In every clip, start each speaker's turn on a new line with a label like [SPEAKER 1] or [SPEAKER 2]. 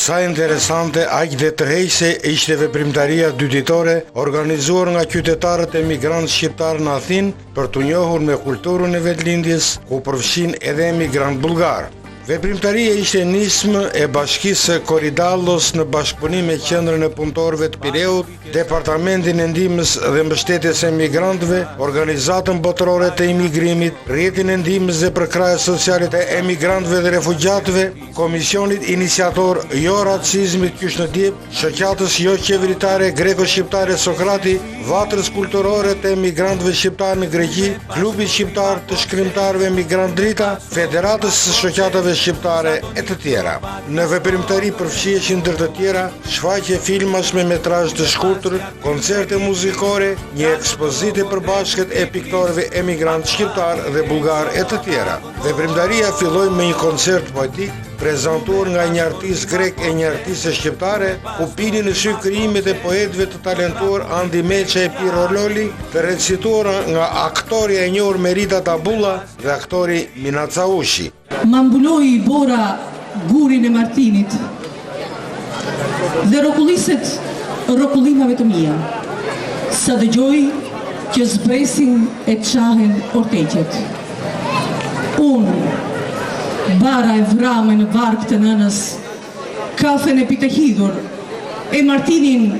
[SPEAKER 1] Sa interesante, aq dhe tërheqëse ishte veprimtaria dyditore organizuar nga qytetarët emigrantë shqiptar në Athinë për t'u njohur me kulturën e vetëlindjes, ku përfshin edhe emigrant bullgar. Veprimtaria ishte nismë e bashkisë Korydallos në bashkëpunim me Qendrën e Punëtorëve të Pireut, Departamentin e Ndihmës dhe Mbështetjes së Emigrantëve, Organizatën Botërore të Imigrimit, Rrjetin e Ndihmës dhe Përkrahjes Sociale të Emigrantëve dhe Refugjatëve, Komisionit Iniciator Jo Racizmit Qysh në Diep, Shoqatës Jo Qeveritare Greko-Shqiptare Sokrati, Vatrës Kulturore të Emigrantëve Shqiptar në Greqi, Klubit Shqiptar të Shkrimtarëve Emigrant Drita, Federatës së Shoqatave Shqiptare e të tjera. Në veprimtari përfshiheshin ndër të tjera shfaqje filmash me metrazh të shkurtër, koncerte muzikore, një ekspozitë e përbashkët e piktorëve emigrant shqiptar dhe bullgar e të tjera. Veprimtaria filloi me një koncert poetik prezantuar nga një artist grek e një artiste shqiptare, ku pini në sy krijimet e poetëve të talentuar Andi Meça e Piro Loli, të recituara nga aktoria e njohur Merita Tabulla dhe aktori Minaca Ushi.
[SPEAKER 2] Ma mbuloi bora gurin e Martinit dhe rokulliset rokullimave të mia, sa dëgjoj që zbresin e qahen orteqet. Unë, bara e vrame në bark të nënës, kafen e pitehidhur, e Martinin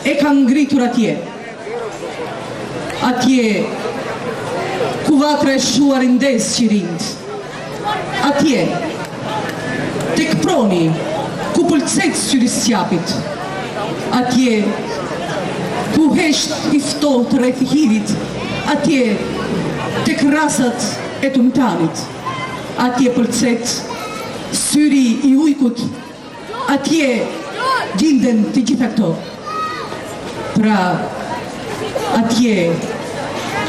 [SPEAKER 2] e ka ngritur atje. Atje, ku vatra e shuar indes që rind. Atje, tek proni, ku pëlcet syrisjapit. Atje, ku hesht i ftoht rreth hirit. Atje, tek rasat e tumtanit. Atje pëlcet syri i ujkut, atje gjilden të gjitha këto. Pra, atje,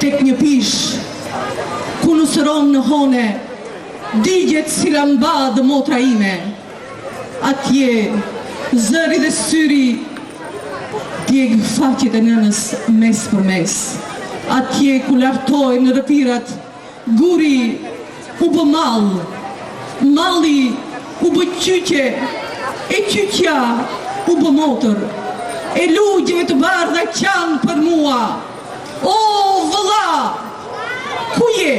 [SPEAKER 2] tek një pish, ku nusëron në hone, digjet si lambad motra ime. Atje, zëri dhe syri, djeg faqet e nënës mes për mes. Atje, ku lartojnë në rëpirat, guri u bë mall, malli u bë qyqe, e qyqja u bë motër, e lugjeve të bardha qanë për mua. O, vëlla, ku je?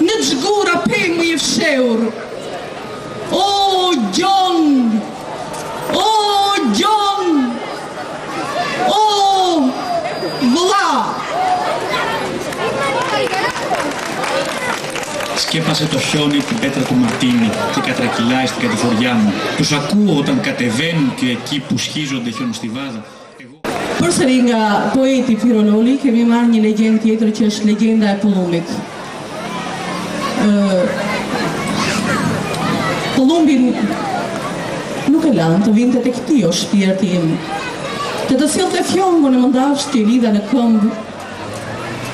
[SPEAKER 2] Në xhgura pemë i fshehur. O, Gjon! O, Gjon! O, vëlla!
[SPEAKER 3] Σκέπασε το χιόνι την πέτρα του Μαρτίνη και κατρακυλάει στην κατηφοριά μου. Τους ακούω όταν κατεβαίνουν και εκεί που σχίζονται χιονοστιβάδα.
[SPEAKER 2] Përsëri nga poeti Piro Loli, kemi marrë një legjendë tjetër që është legenda e Pëllumit. Pëllumbin nuk e lanë të vinte tek ti o shpirti im, të sillte fjongun e mëndafsh që i lidha në këmbë,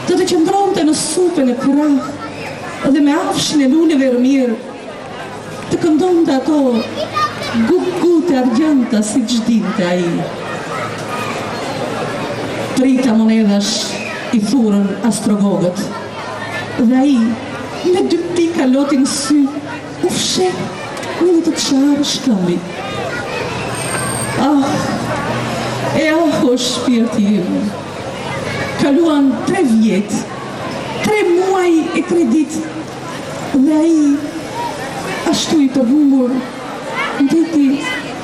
[SPEAKER 2] të qëndronte në supën e krah, dhe me afshin e luleve rëmirë, të këndonte ato gugute argjënta si ç'dinte ai. Trita monedash i thurën astrologët, dhe ai me dy pika lotin sy u fsheh një të çarë shkëmbi. O shpirti im, kaluan 3 vjet, 3 muaj e 3 ditë, dhe ai ashtu i përhumbur ndeti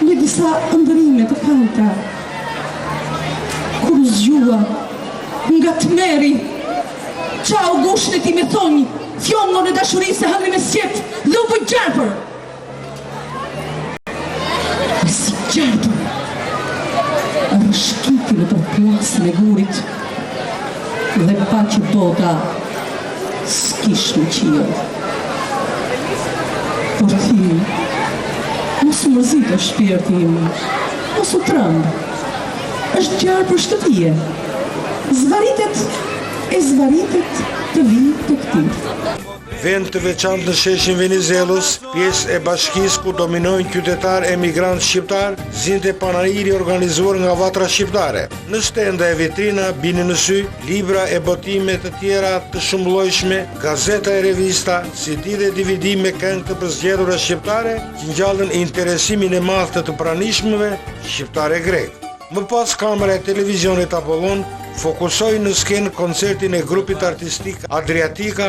[SPEAKER 2] me disa ëndrrime të kalta. Kur zgjua nga tmeri, çau gushën e ti me thonj, fjongon e dashurisë e hëngri me sjet dhe u bë gjerpër. Si gjerpër, rëshkiti në përplasën e gurit, dhe pa që bota s'kish në qiell. Por ti, mos u mërzit o shpirti im, mos u trëmb, është gjarë për shtëpije, zvaritet e zvaritet të vijë të këti.
[SPEAKER 1] vend të veçantë në sheshin Venizelos, pjesë e bashkisë ku dominojnë qytetar emigrantë shqiptar, zinte panajiri organizuar nga Vatra Shqiptare. Në stenda e vitrina bini në sy libra e botime të tjera të shumëllojshme, gazeta e revista, CD dhe DVD me këngë të përzgjedhura shqiptare, që ngjallën interesimin e madh të pranishmëve shqiptare grek. Më pas kamera e televizionit Apollon fokusoi në skenë koncertin e grupit artistik Adriatika,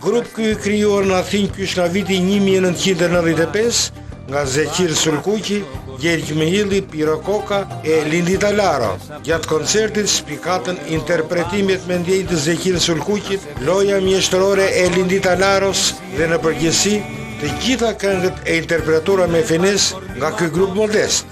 [SPEAKER 1] grup ky krijuar në Athinë kyç nga viti 1995 nga Zeqir Sulkuqi, Gjergj Mihilli, Piro Koka e Lindi Talaro. Gjatë koncertit spikatën interpretimet me ndjenjë të Zeqir Sulkuqit, loja mjeshtërore e Lindi Talaros dhe në përgjithësi të gjitha këngët e interpretuara me finesë nga ky grup modest.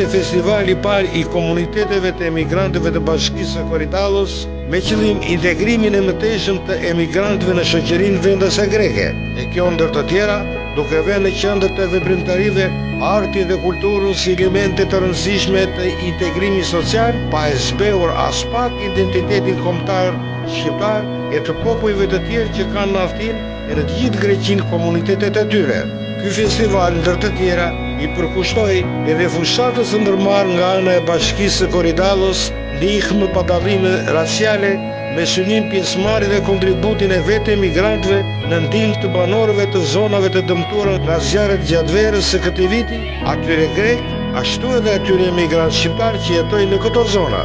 [SPEAKER 1] ishte festivali i parë i komuniteteve të emigrantëve të Bashkisë së Korydallos me qëllim integrimin e mëtejshëm të emigrantëve në shoqërinë vendase greke. E kjo ndër të tjera, duke vënë në qendër të veprimtarive artin dhe kulturën si elemente të rëndësishme të integrimit social, pa e zbehur as pak identitetin kombëtar shqiptar e të popujve të tjerë që kanë në Athinë e në të gjithë Greqinë komunitetet e tyre. Ky festival, ndër të tjera, i përkushtoi edhe fushatës së ndërmarrë nga ana e Bashkisë së Korydallos, ndihmë pa dallime raciale, me synim pjesëmarrje dhe kontributin e vetë emigrantëve në ndihmë të banorëve të zonave të dëmtuara nga zjarret gjatë verës së këtij viti, atyre grek, ashtu edhe atyre emigrantë shqiptar që jetojnë në këto zona.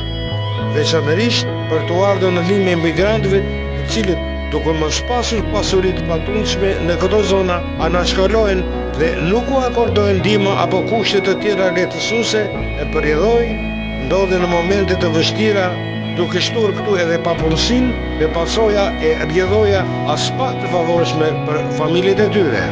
[SPEAKER 1] Veçanërisht për të ardhur në ndihmë emigrantëve, të cilët duke mos pasur pasuri të patundshme në këto zona, anashkalohen dhe nuk u akordojnë ndihmë apo kushte të tjera lehtësuese e përjedhojnë, ndodhen në momente të vështira, duke shtuar këtu edhe papunësinë dhe pasoja e rjedhoja as pak të favorshme për familjet e tyre.